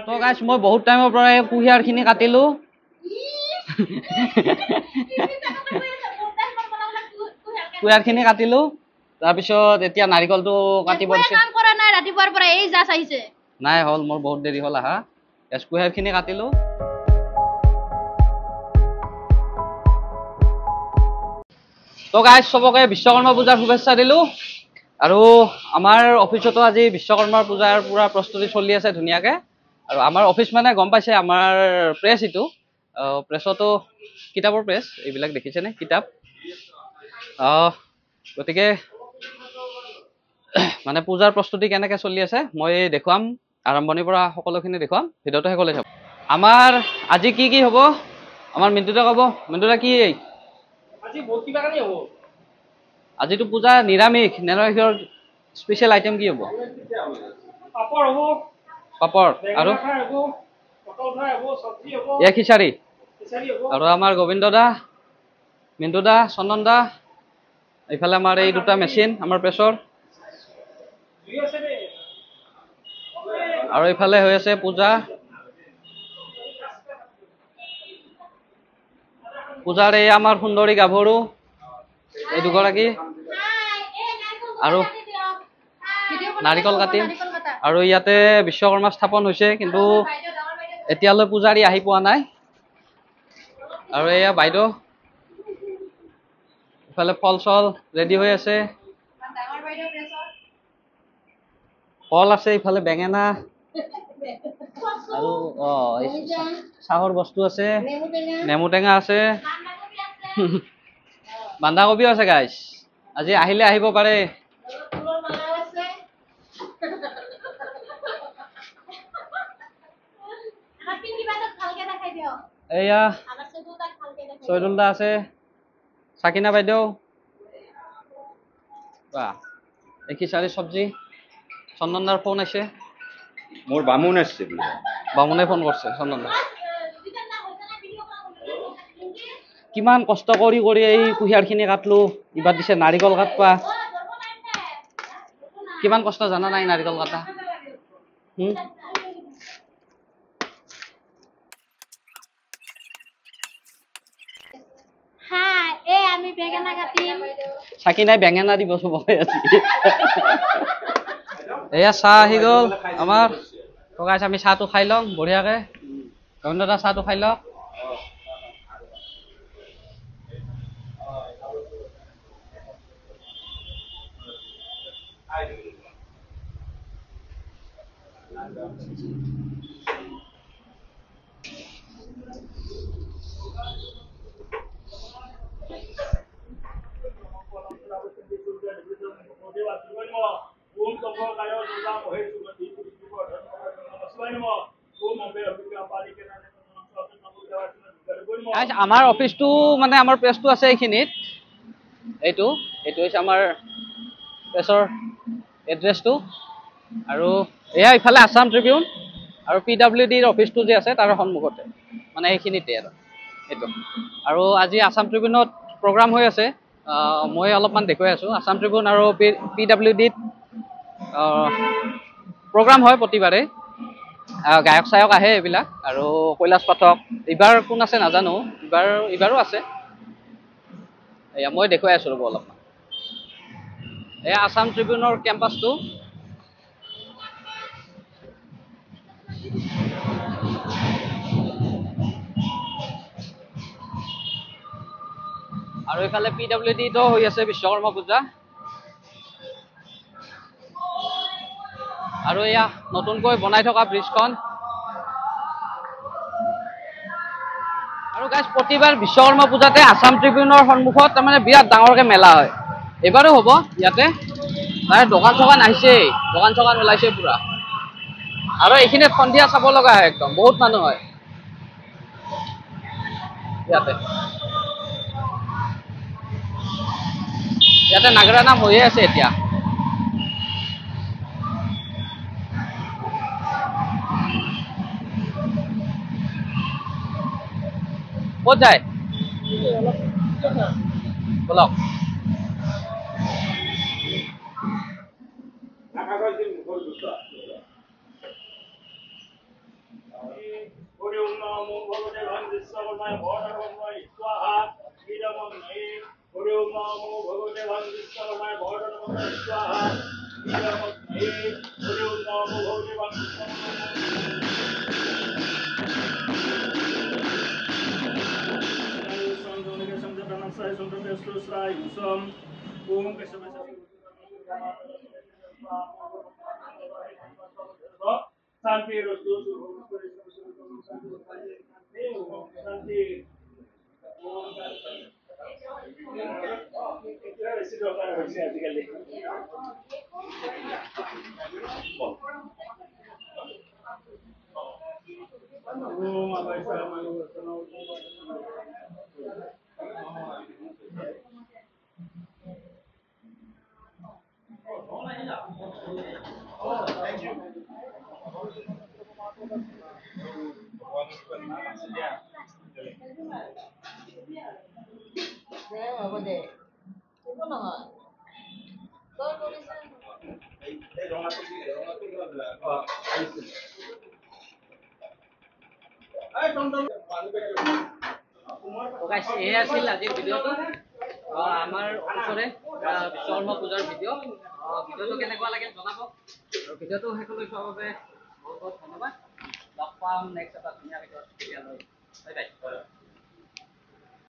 তো গাইছ মই বহুত টাইমৰ পৰা এই কুহিয়াৰখিনি কাটিলো কুহিয়াৰখিনি কাটিলো তাৰপিছত এতিয়া নাৰিকলটো কাটিব দিছে কাম কৰা নাই ৰাতিপুৱাৰ পৰা এই জাছ আহিছে নাই হল মোৰ বহুত দেৰি হল আহা কুহিয়াৰখিনি কাটিলো তো গাইছ সবকে বিশ্বকৰ্মা পূজাৰ শুভেচ্ছা দিলো আৰু আমাৰ অফিচতো আজি বিশ্বকৰ্মাৰ পূজাৰ পুৰা প্ৰস্তুতি চলি আছে ধুনীয়াকে আৰু আমাৰ অফিচ মানে গম পাইছে আমাৰ প্ৰেছ ইটো প্ৰেছতো কিতাপৰ প্ৰেছ এইবিলাক দেখিছেনে কিতাপ গতিকে মানে পূজাৰ প্ৰস্তুতি কেনেকৈ চলি আছে মই দেখুৱাম আৰম্ভণিৰ পৰা সকলোখিনি দেখুৱাম ভিডিঅ'টো শেষলৈ চাব আমাৰ আজি কি কি হ'ব আমাৰ মিন্টুদা ক'ব মিন্টুদা কি আজি বহুত কিবা কানি হ'ব আজিতো পূজা নিৰামিষ নিৰামিষৰ স্পেচিয়েল আইটেম কি হ'ব পাপৰ হ'ব পাপৰ আৰু এক খিচাৰি আৰু আমাৰ গোবিন্দ দা মিন্টু দা চন্দন দা এইফালে আমাৰ এই দুটা মেচিন আমাৰ প্ৰেছৰ আৰু এইফালে হৈ আছে পূজা পূজাৰ এই আমাৰ সুন্দৰী গাভৰু এই দুগৰাকী আৰু নাৰিকল কাটিম আৰু ইয়াতে বিশ্বকৰ্মা স্থাপন হৈছে কিন্তু এতিয়ালৈ পূজাৰী আহি পোৱা নাই আৰু এয়া বাইদেউ ইফালে ফল চল ৰেডি হৈ আছে ফল আছে ইফালে বেঙেনা আৰু চাহৰ বস্তু আছে নেমু টেঙা আছে বন্ধাকবিও আছে গাইছ আজি আহিলে আহিব পাৰে এয়া চৈদুল দা আছে সাকিনা বাইদেউ বাহ এই খিচাৰি চব্জি চন্দন দাৰ ফোন আছে মোৰ বামুণ আছে বামুণে ফোন কৰিছে চন্দন দা কিমান কষ্ট কৰি কৰি এই কুহিয়াৰখিনি কাটলো ইবাৰ দিছে নাৰিকল কাটবা কিমান কষ্ট জানা নাই নাৰিকল কাটা সাকিনাই বেঙেনা দিব চবকে আজি এয়া চাহ আহি গ'ল আমাৰ তো গাইছ আমি চাহটো খাই লওঁ বঢ়িয়াকে গোবিন্দ দা চাহটো খাই লওক আমাৰ অফিসটো মানে আমাৰ প্ৰেছটো আছে এইখিনিত এইটো হৈছে আমাৰ প্ৰেছৰ এড্ৰেছটো আৰু এয়া ইফালে আসাম ট্ৰিবিউন আৰু PWDৰ অফিসটো যে আছে তাৰ সন্মুখতে মানে এইখিনিতে আৰু এইটো আৰু আজি আসাম ট্ৰিবিউনত প্ৰগ্ৰাম হৈ আছে মই অলপমান দেখুৱাই আছো আসাম ট্ৰিবিউন আৰু PWDত প্ৰগ্ৰাম হয় প্ৰতিবাৰে গায়ক চায়ক আহে এইবিলাক আৰু কৈলাশ পাঠক এইবাৰ কোন আছে নাজানো এইবাৰো আছে এয়া মই দেখুৱাই আছো ৰ'ব অলপমান এয়া আসাম ট্ৰিবিউনৰ কেম্পাছটো আৰু এইফালে PWDতো হৈ আছে বিশ্বকৰ্মা পূজা আৰু এয়া নতুনকৈ বনাই থকা ব্ৰিজখন আৰু গাইজ প্ৰতিবাৰ বিশ্বকৰ্মা পূজাতে আসাম ট্ৰিবিউনৰ সন্মুখত তাৰমানে বিৰাট ডাঙৰকে মেলা হয় এবাৰো হ'ব ইয়াতে তাৰে দোকান চোকান আহিছে দোকান চোকান ওলাইছে পুৰা আৰু এইখিনিত সন্ধিয়া চাব লগা হয় একদম বহুত মানুহ হয় ইয়াতে নাগৰা নাম হৈয়ে আছে এতিয়া ক'ত যায় বলক হ'ব দে একো নহয় তই কৰিছা এই আছিল আজিৰ ভিডিঅ'টো আমাৰ ওচৰে বিশ্বকৰ্মা পূজাৰ ভিডিঅ' ভিডিঅ'টো কেনেকুৱা লাগিল জনাব আৰু ভিডিঅ'টো শেষলৈ চোৱাৰ বাবে বহুত বহুত ধন্যবাদ লগ পাম নেক্সট এটা ধুনীয়া ভিডিঅ'ত তেতিয়ালৈ বাই বাই